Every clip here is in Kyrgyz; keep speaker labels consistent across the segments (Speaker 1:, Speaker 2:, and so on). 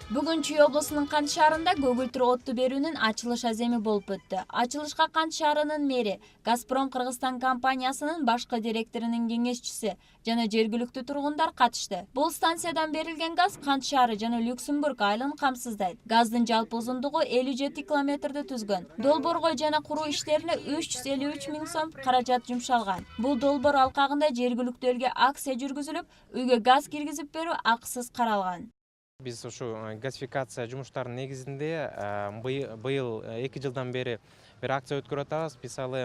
Speaker 1: Бүгүн Чүй облусунун Кант шаарында көгүлтүр отту берүүнүн ачылыш аземи болуп өттү. Ачылышка Кант шаарынын мэри, Газпром Кыргызстан компаниясынын башкы директорунун кеңешчиси жана жергиликтүү тургундар катышты. Бул станциядан берилген газ Кант шаары жана Люксембург айылын камсыздайт. Газдын жалпы узундугу 57 километрди түзгөн. Долбоорго жана куруу иштерине 353 миң сом каражат жумшалган. Бул долбоор алкагында жергиликтүү элге акция жүргүзүлүп, үйгө газ киргизип берүү акысыз каралган.
Speaker 2: Биз ушу газификация жумуштарынын негизинде быйыл 2 жылдан бери бир акция өткөрүп атабыз. Мисалы,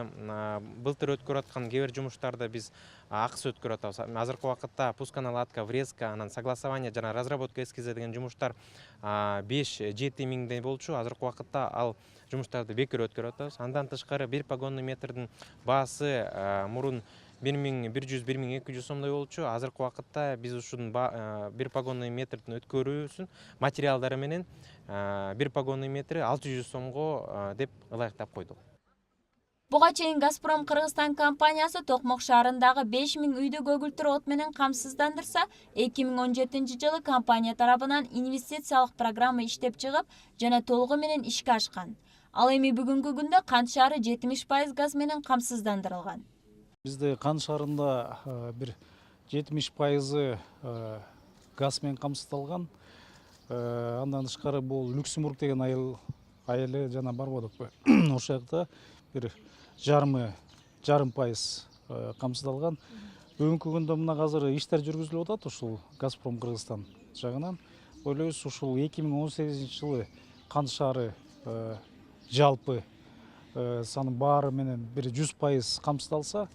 Speaker 2: былтыр өткөрүп аткан кээ бир жумуштарды биз акысыз өткөрүп атабыз. Азыркы убакытта пусконаладка, врезка, анан согласование жана разработка эскиза деген жумуштар 5-7 миңдей болчу. Азыркы убакытта ал жумуштарды бекер өткөрүп атабыз. Андан тышкары бир погонный метрдин баасы мурун 1100-1200 сомдой болчу. Азыркы убакытта биз ушунун бир погонный метрдин өткөрүүсүн материалдары менен бир погонный метри 600 сомго деп ылайыктап койдук.
Speaker 1: Буга чейин Газпром Кыргызстан компаниясы Токмок шаарындагы 5000 үйдү көгүлтүр от менен камсыздандырса, 2017 жылы компания тарабынан инвестициялык программа иштеп чыгып, жана толугу менен ишке ашкан. Ал эми бүгүнкү күндө Кант шаары 70% газ менен камсыздандырылган.
Speaker 3: Bizde Кант шаарында bir 70% газ менен камсыздалган. Андан тышкары бул Люксембург деген айылы жана бар болуп. Ошол жакта бир жарым пайыз камсыздалган. Бүгүнкү күндө мына азыр иштер жүргүзүлүп атат ушул Газпром Кыргызстан жагынан. Ойлойбуз ушул 2018 жылы Кант шаары жалпы саны баары менен бир 100% камсыздалса,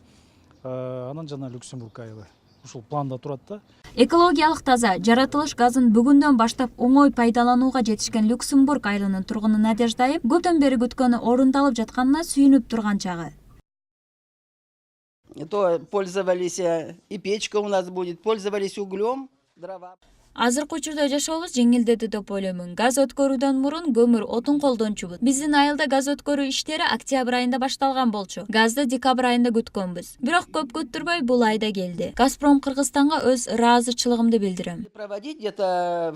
Speaker 3: анан жана Люксембург айылы ушул планда турат да.
Speaker 1: Экологиялык таза жаратылыш газын бүгүндөн баштап оңой пайдаланууга жетишкен Люксембург айылынын тургуну Надежда Айып көптөн бери күткөнү орундалып жатканына сүйүнүп турган чагы.
Speaker 4: То пользовались, и печка у нас будет, пользовались углем, дрова.
Speaker 1: Азыркы учурда жашообуз жеңилдеди деп ойлоймун. Газ өткөрүүдөн мурун көмүр, отун колдончубуз. Биздин айылда газ өткөрүү иштери октябрь айында башталган болчу. Газды декабрь айында күткөнбүз. Бирок көп күттүрбөй бул айда келди. Газпром Кыргызстанга өз ыраазычылыгымды билдирем.
Speaker 4: Проводить где-то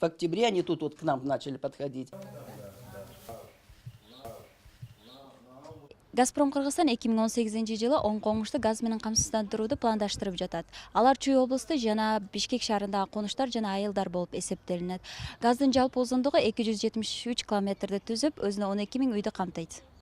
Speaker 4: в октябре они тут вот к нам начали подходить.
Speaker 1: Газпром Кыргызстан 2018 жылы оң коңушту газ менен камсыздандырууду пландаштырып жатат. Алар Чүй облусту жана Бишкек шаарындагы конуштар жана айылдар болуп эсептелинет. Газдын жалпы узундугу 273 километрди түзүп, өзүнө 12 000 үйдү камтыйт.